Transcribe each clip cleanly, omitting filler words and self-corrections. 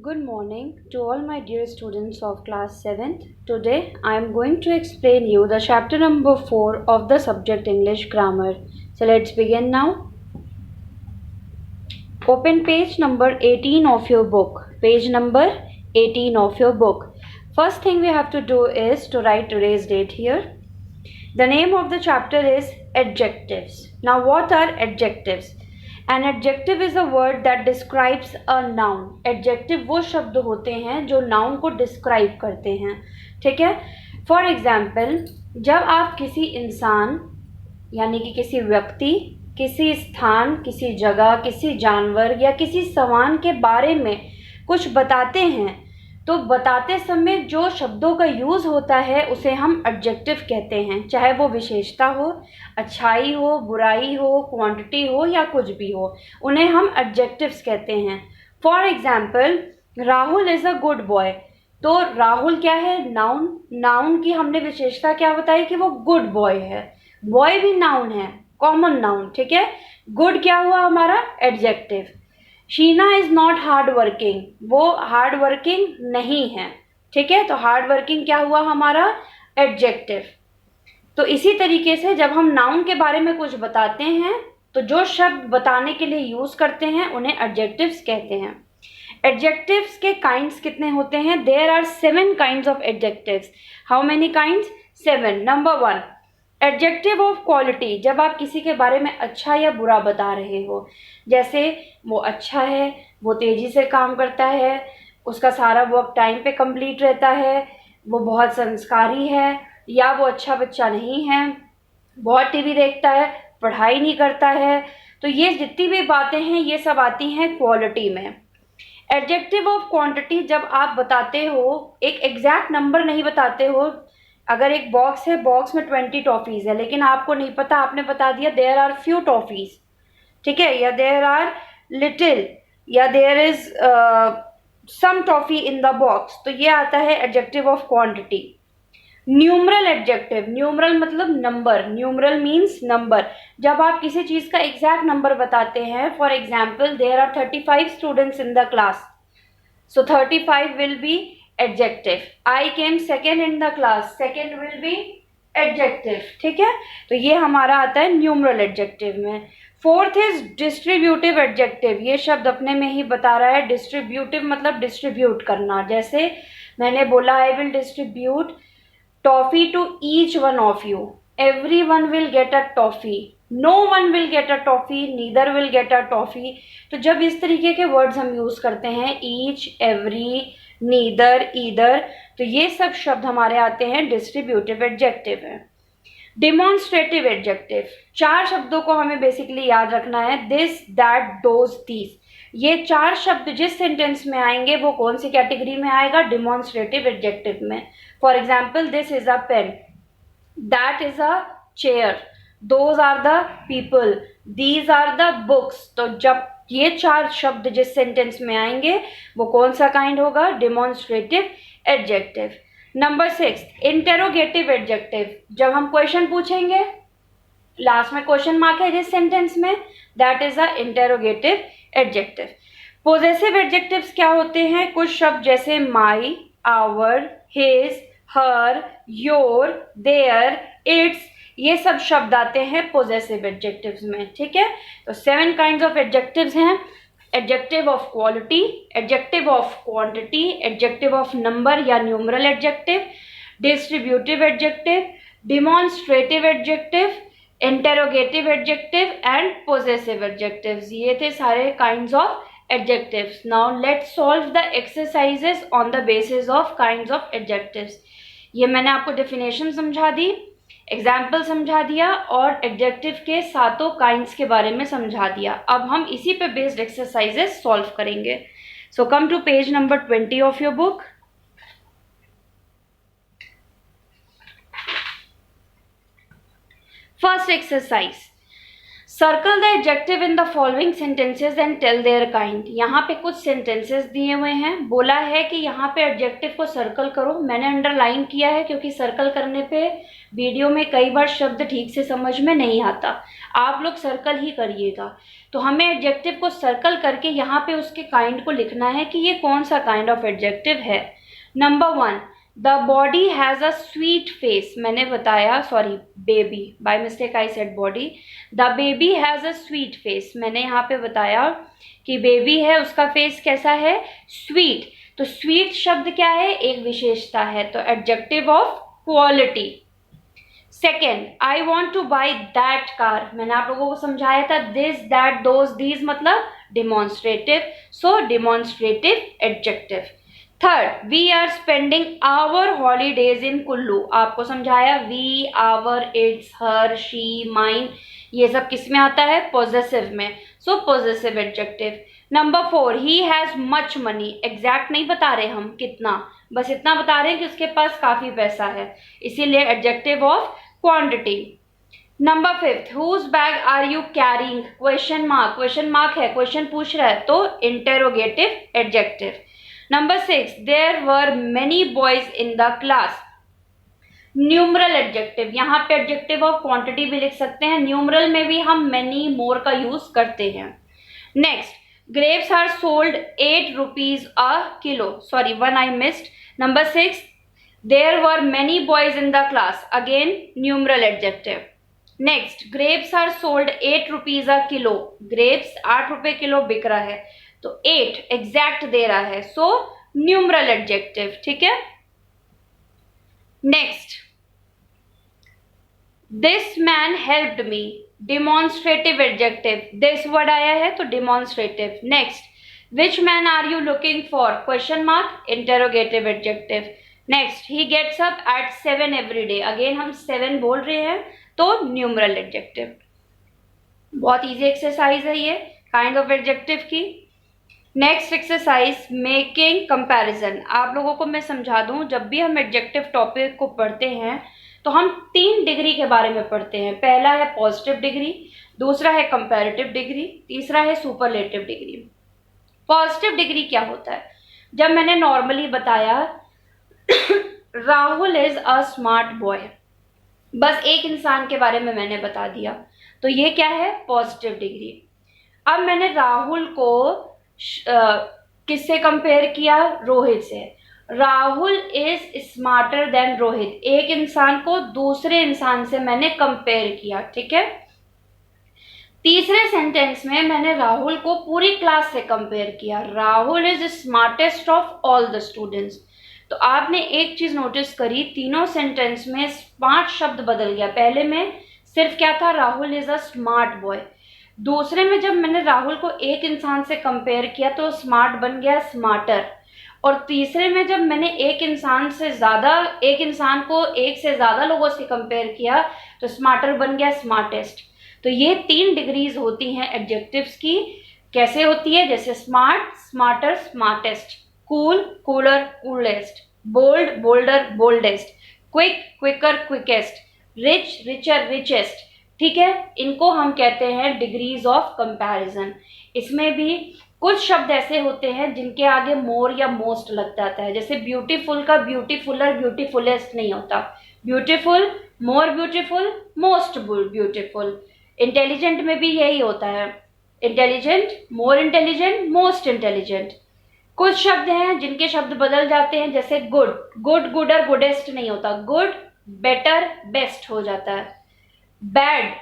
Good morning to all my dear students of class 7th. Today I am going to explain you the chapter number 4 of the subject English Grammar. So let's begin now. Open page number 18 of your book. Page number 18 of your book. First thing we have to do is to write today's date here. The name of the chapter is Adjectives. Now what are adjectives? An adjective is a word that describes a noun. Adjective वो शब्द होते हैं जो noun को describe करते हैं, ठीक है. For example, जब आप किसी इंसान यानी कि किसी व्यक्ति, किसी स्थान, किसी जगह, किसी जानवर या किसी सामान के बारे में कुछ बताते हैं तो बताते समय जो शब्दों का यूज़ होता है उसे हम एडजेक्टिव कहते हैं, चाहे वो विशेषता हो, अच्छाई हो, बुराई हो, क्वांटिटी हो या कुछ भी हो, उन्हें हम एडजेक्टिव्स कहते हैं. For example, Rahul is a good boy. तो राहुल क्या है? नाउन. नाउन की हमने विशेषता क्या बताई कि वो गुड बॉय है. बॉय भी नाउन है, कॉमन नाउन, ठीक है. गुड क्या हुआ हमारा? Adjective. Sheena is not hard working. वो हार्ड वर्किंग नहीं है, ठीक है. तो हार्ड वर्किंग क्या हुआ हमारा? एडजेक्टिव. तो इसी तरीके से जब हम नाउन के बारे में कुछ बताते हैं तो जो शब्द बताने के लिए यूज करते हैं उन्हें एडजेक्टिव्स कहते हैं. एडजेक्टिव्स के काइंड्स कितने होते हैं? There are 7 kinds of adjectives. How many kinds? 7. Number 1, adjective of quality. जब आप किसी के बारे में अच्छा या बुरा बता रहे हो, जैसे वो अच्छा है, वो तेज़ी से काम करता है, उसका सारा वर्क टाइम पे कंप्लीट रहता है, वो बहुत संस्कारी है, या वो अच्छा बच्चा नहीं है, बहुत टीवी देखता है, पढ़ाई नहीं करता है. तो ये जितनी भी बातें हैं ये सब आती हैं क्वालिटी में. एडजेक्टिव ऑफ क्वांटिटी, जब आप बताते हो, एक एग्जैक्ट नंबर नहीं बताते हो. अगर एक बॉक्स है, बॉक्स में 20 टॉफीज़ है, लेकिन आपको नहीं पता, आपने बता दिया देयर आर फ्यू टॉफीज़, ठीक है, या देयर आर लिटिल, या there is some toffee in the box. तो ये आता है adjective of quantity. Numeral adjective. Numeral मतलब नंबर. Numeral means number. जब आप किसी चीज़ का एग्जैक्ट नंबर बताते हैं, for example there are 35 students in the class, so 35 will be adjective. I came second in the class. Second will be adjective. ठीक है. तो ये हमारा आता है न्यूमरल एडजेक्टिव में. Fourth is distributive adjective. ये शब्द अपने में ही बता रहा है. डिस्ट्रीब्यूटिव मतलब डिस्ट्रीब्यूट करना. जैसे मैंने बोला I will distribute toffee to each one of you. Every one will get a toffee. No one will get a toffee, neither will get a toffee. तो जब इस तरीके के वर्ड्स हम यूज करते हैं, ईच, एवरी, नीदर, ईदर, तो ये सब शब्द हमारे आते हैं डिस्ट्रीब्यूटिव एडजेक्टिव है. Demonstrative adjective. 4 शब्दों को हमें बेसिकली याद रखना है. This, that, those, these. ये 4 शब्द जिस सेंटेंस में आएंगे वो कौन सी कैटेगरी में आएगा? डिमॉन्स्ट्रेटिव एडजेक्टिव में. For example, this is a pen, that is a chair, those are the people, these are the books. तो जब ये 4 शब्द जिस सेंटेंस में आएंगे वो कौन सा काइंड होगा? Demonstrative adjective. Number 6, interrogative adjective. जब हम क्वेश्चन पूछेंगे, लास्ट में क्वेश्चन मार्क है जिस सेंटेंस में, that is a interrogative adjective. Possessive adjectives क्या होते हैं? कुछ शब्द जैसे my, our, his, her, your, their, its, ये सब शब्द आते हैं पोजेसिव एडजेक्टिव्स में, ठीक है. तो 7 काइंड्स ऑफ एडजेक्टिव्स हैं. Adjective of quality, adjective of quantity, adjective of number या numeral adjective, distributive adjective, demonstrative adjective, interrogative adjective and possessive adjectives. ये थे सारे kinds of adjectives. Now let's solve the exercises on the basis of kinds of adjectives. ये मैंने आपको definition समझा दी, example समझा दिया और एडजेक्टिव के 7 काइंड्स के बारे में समझा दिया. अब हम इसी पे बेस्ड एक्सरसाइजेस सॉल्व करेंगे. So come to page number 20 of your book. First exercise, circle the adjective in the following sentences and tell their kind. यहाँ पे कुछ सेंटेंसेस दिए हुए हैं, बोला है कि यहाँ पे एडजेक्टिव को सर्कल करो। मैंने अंडरलाइन किया है क्योंकि सर्कल करने पे वीडियो में कई बार शब्द ठीक से समझ में नहीं आता, आप लोग सर्कल ही करिएगा। तो हमें एडजेक्टिव को सर्कल करके यहाँ पे उसके काइंड को लिखना है कि ये कौन सा काइंड ऑफ एडजेक्टिव है। Number 1, the body has a sweet face. मैंने बताया, sorry baby, by mistake I said body. The baby has a sweet face. मैंने यहाँ पे बताया कि बेबी है, उसका फेस कैसा है, स्वीट। तो स्वीट शब्द क्या है, एक विशेषता है, तो adjective of quality. Second, I want to buy that car. मैंने आप लोगों को समझाया था दिस, दैट, दोज, दीज मतलब demonstrative, so demonstrative adjective. Third, we are spending our holidays in Kullu. आपको समझाया we, our, its, her, she, mine, ये सब किस में आता है, पॉजेसिव में, so possessive adjective. Number 4, he has much money. Exact नहीं बता रहे हम कितना, बस इतना बता रहे हैं कि उसके पास काफी पैसा है, इसीलिए adjective of quantity. Number 5, whose bag are you carrying, question mark, question mark है, क्वेश्चन पूछ रहा है, तो interrogative adjective. Number 6, there were many boys in the class. Numeral adjective, यहाँ पे एडजेक्टिव ऑफ क्वांटिटी भी लिख सकते हैं, न्यूमरल में भी हम many, more का यूज करते हैं। Next, grapes are sold 8 rupees a kilo. Sorry, one I missed. Number 6, there were many boys in the class. Again, numeral adjective. Next, grapes are sold 8 rupees a kilo. grapes 8 रुपए kilo बिक रहा है, तो 8 exact दे रहा है, सो numeral adjective. ठीक है। Next, this man helped me, demonstrative adjective, this word आया है तो demonstrative. Next, which man are you looking for, question mark, interrogative adjective. Next, he gets up at 7 every day. अगेन हम 7 बोल रहे हैं, तो न्यूमरल एडजेक्टिव। बहुत इजी एक्सरसाइज है ये काइंड ऑफ एडजेक्टिव की। Next exercise, making comparison. आप लोगों को मैं समझा दूं, जब भी हम एडजेक्टिव टॉपिक को पढ़ते हैं तो हम 3 डिग्री के बारे में पढ़ते हैं। पहला है पॉजिटिव डिग्री, दूसरा है कंपैरेटिव डिग्री, तीसरा है सुपरलेटिव डिग्री। पॉजिटिव डिग्री क्या होता है, जब मैंने नॉर्मली बताया Rahul is a smart boy, बस एक इंसान के बारे में मैंने बता दिया, तो ये क्या है, पॉजिटिव डिग्री। अब मैंने राहुल को किससे कंपेयर किया, रोहित से। Rahul is smarter than Rohit, एक इंसान को दूसरे इंसान से मैंने कंपेयर किया। ठीक है। तीसरे सेंटेंस में मैंने राहुल को पूरी क्लास से कंपेयर किया, Rahul is smartest of all the students. तो आपने एक चीज नोटिस करी, तीनों सेंटेंस में 5 शब्द बदल गया। पहले में सिर्फ क्या था, Rahul is a smart boy. दूसरे में जब मैंने राहुल को एक इंसान से कंपेयर किया तो स्मार्ट बन गया स्मार्टर। और तीसरे में जब मैंने एक इंसान को एक से ज्यादा लोगों से कंपेयर किया तो स्मार्टर बन गया स्मार्टेस्ट। तो ये 3 डिग्रीज होती हैं एडजेक्टिव्स की। कैसे होती है, जैसे smart, smarter, smartest, cool, cooler, coolest, bold, bolder, boldest, quick, quicker, quickest, rich, richer, richest. ठीक है, इनको हम कहते हैं डिग्रीज ऑफ कंपैरिजन। इसमें भी कुछ शब्द ऐसे होते हैं जिनके आगे मोर या मोस्ट लग जाता है, जैसे ब्यूटीफुल का ब्यूटीफुलर, ब्यूटीफुलेस्ट नहीं होता, beautiful, more beautiful, most beautiful. Intelligent में भी यही होता है, intelligent, more intelligent, most intelligent. कुछ शब्द हैं जिनके शब्द बदल जाते हैं, जैसे गुड, गुड, गुडर, गुडेस्ट नहीं होता, गुड, बेटर, बेस्ट हो जाता है। Bad,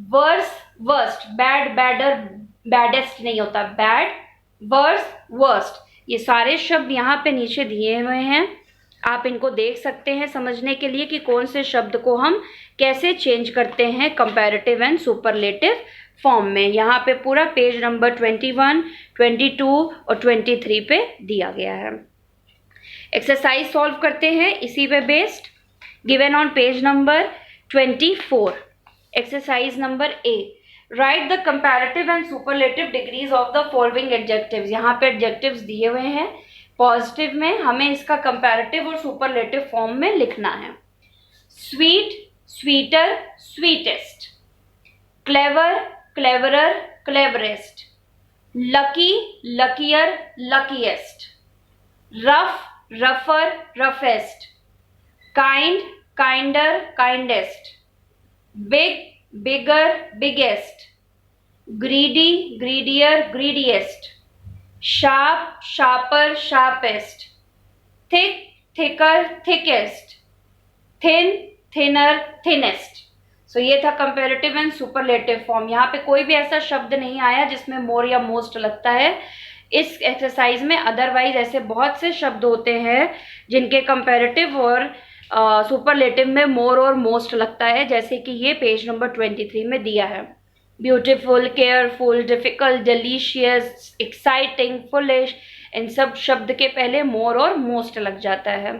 worse, worst, bad, badder, baddest नहीं होता, बैड, वर्स, वर्स्ट। ये सारे शब्द यहाँ पे नीचे दिए हुए हैं, आप इनको देख सकते हैं समझने के लिए कि कौन से शब्द को हम कैसे चेंज करते हैं कंपैरेटिव एंड सुपरलेटिव फॉर्म में। यहाँ पे पूरा पेज नंबर 21, 22 और 23 पे दिया गया है। एक्सरसाइज सॉल्व करते हैं इसी पे based, given on page number 24। Exercise number A, right the comparative and superlative degrees of the following adjectives. यहाँ पे एडजेक्टिव्स दिए हुए हैं, पॉजिटिव में हमें इसका कंपैरेटिव और सुपरलेटिव फॉर्म में लिखना है। Sweet, sweeter, sweetest, clever, cleverer, cleverest, lucky, luckier, luckiest, rough, rougher, roughest, kind, kinder, kindest, big, bigger, biggest, greedy, greedier, greediest, sharp, sharper, sharpest, thick, thicker, thickest, thin, thinner, thinnest. सो ये था comparative and superlative form. यहाँ पे कोई भी ऐसा शब्द नहीं आया जिसमें मोर या मोस्ट लगता है इस एक्सरसाइज में. अदरवाइज ऐसे बहुत से शब्द होते हैं जिनके कंपेरेटिव और सुपरलेटिव में मोर और मोस्ट लगता है, जैसे कि ये पेज नंबर 23 में दिया है. Beautiful, careful, difficult, delicious, exciting, foolish, इन सब शब्द के पहले मोर और मोस्ट लग जाता है.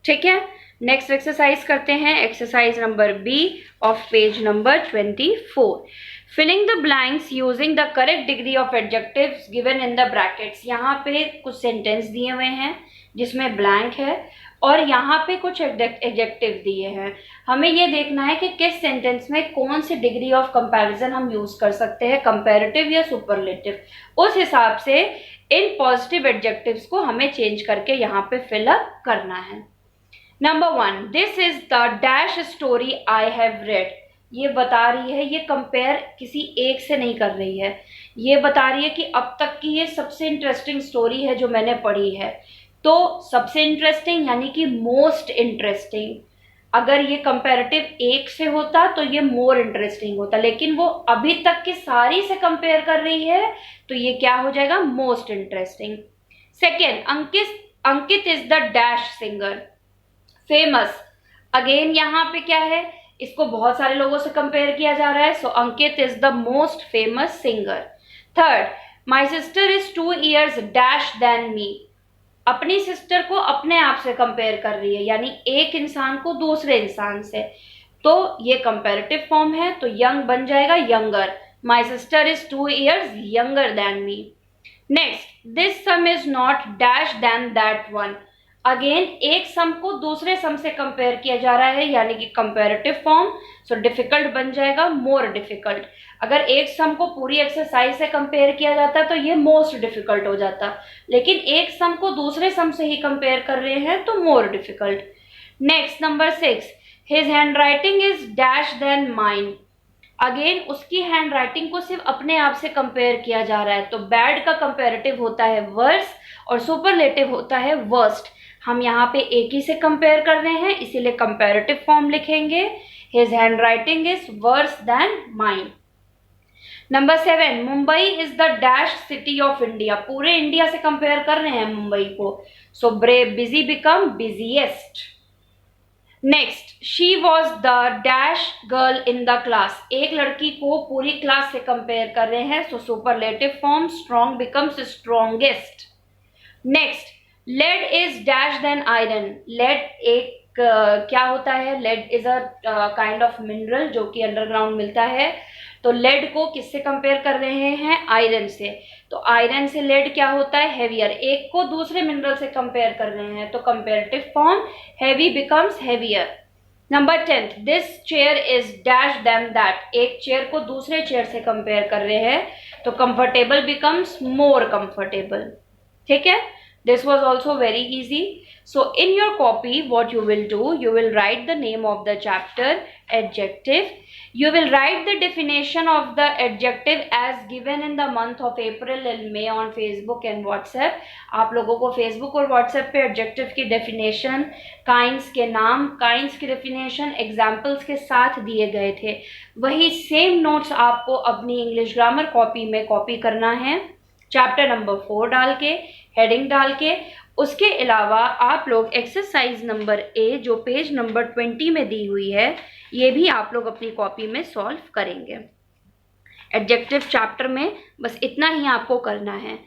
ठीक है, नेक्स्ट एक्सरसाइज करते हैं. Exercise number B of page number 24. Filling the blanks using the correct degree of adjectives given in the brackets. यहाँ पे कुछ सेंटेंस दिए हुए हैं जिसमें ब्लैंक है और यहाँ पे कुछ एडजेक्टिव दिए हैं. हमें ये देखना है कि किस सेंटेंस में कौन सी डिग्री ऑफ कंपैरिजन हम यूज कर सकते हैं, कंपैरेटिव या सुपरलेटिव. उस हिसाब से इन पॉजिटिव एडजेक्टिव्स को हमें चेंज करके यहाँ पे फिलअप करना है. Number 1, this is the dash story I have read. ये बता रही है, ये कंपेयर किसी एक से नहीं कर रही है, ये बता रही है कि अब तक की ये सबसे इंटरेस्टिंग स्टोरी है जो मैंने पढ़ी है. तो सबसे इंटरेस्टिंग यानी कि मोस्ट इंटरेस्टिंग. अगर ये कंपैरेटिव एक से होता तो ये मोर इंटरेस्टिंग होता, लेकिन वो अभी तक की सारी से कंपेयर कर रही है तो ये क्या हो जाएगा, most interesting. Second, Ankit is the dash singer. Famous, again यहाँ पे क्या है, इसको बहुत सारे लोगों से कंपेयर किया जा रहा है. So Ankit is the most famous singer. Third, my sister is 2 years dash then me. अपनी सिस्टर को अपने आप से कंपेयर कर रही है, यानी एक इंसान को दूसरे इंसान से. तो ये कंपेरेटिव फॉर्म है, तो यंग बन जाएगा younger. My sister is 2 years younger than me. Next, this sum is not dash than that one. अगेन एक सम को दूसरे सम से कंपेयर किया जा रहा है, यानी कि कंपेरेटिव फॉर्म. सो डिफिकल्ट बन जाएगा मोर डिफिकल्ट. अगर एक सम को पूरी एक्सरसाइज से कंपेयर किया जाता तो ये मोस्ट डिफिकल्ट हो जाता, लेकिन एक सम को दूसरे सम से ही कंपेयर कर रहे हैं तो more difficult. Next, number 6, his hand writing is dash then mine. Again उसकी हैंड राइटिंग को सिर्फ अपने आप से कंपेयर किया जा रहा है, तो बैड का कंपेरेटिव होता है वर्स और सुपरलेटिव होता है वर्स्ट. हम यहाँ पे एक ही से कंपेयर कर रहे हैं, इसीलिए कंपेरेटिव फॉर्म लिखेंगे. His hand writing is worse than mine. Number 7, Mumbai is the dash city of India. पूरे इंडिया से कंपेयर कर रहे हैं मुंबई को. So brave, busy become busiest. Next, she was the dash girl in the class. एक लड़की को पूरी क्लास से कंपेयर कर रहे हैं, so superlative form strong becomes strongest. Next, lead is dash then iron. Lead एक क्या होता है, lead is a kind of mineral जो कि अंडरग्राउंड मिलता है. तो लेड को किससे कंपेयर कर रहे हैं, आयरन से. तो आयरन से लेड क्या होता है, हेवियर. एक को दूसरे मिनरल से कंपेयर कर रहे हैं, तो comparative form heavy becomes heavier. Number 10, this chair is dash than that. एक चेयर को दूसरे चेयर से कंपेयर कर रहे हैं, तो कंफर्टेबल बिकम्स मोर कंफर्टेबल. ठीक है, this was also very easy. So in your copy what you will do, you will write the name of the chapter, adjective. You will write the definition of the adjective as given in the month of April and May on Facebook and WhatsApp. आप लोगों को Facebook और WhatsApp पे adjective की definition, kinds के नाम, kinds की definition, examples के साथ दिए गए थे. वही same notes आपको अपनी English grammar copy में copy करना है, चैप्टर नंबर 4 डाल के, हेडिंग डाल के. उसके अलावा आप लोग एक्सरसाइज नंबर ए जो पेज नंबर 20 में दी हुई है, ये भी आप लोग अपनी कॉपी में सॉल्व करेंगे. एडजेक्टिव चैप्टर में बस इतना ही आपको करना है.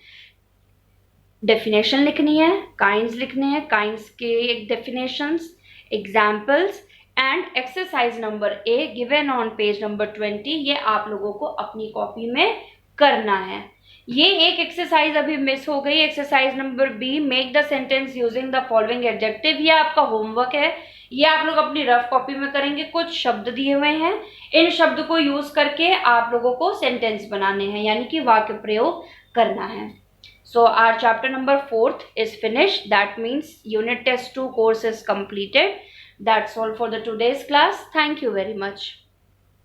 डेफिनेशन लिखनी है, काइंड्स लिखने हैं, काइंड्स के definitions, examples and exercise number A given on page number 20. ये आप लोगों को अपनी कॉपी में करना है. ये एक एक्सरसाइज अभी मिस हो गई, exercise number B, make the sentence using the following adjective. ये आपका होमवर्क है, ये आप लोग अपनी रफ कॉपी में करेंगे। कुछ शब्द दिए हुए हैं, इन शब्द को यूज करके आप लोगों को सेंटेंस बनाने हैं, यानी कि वाक्य प्रयोग करना है। So our chapter number 4th is finished. That means unit test 2 course is completed. That's all for the today's class. Thank you very much.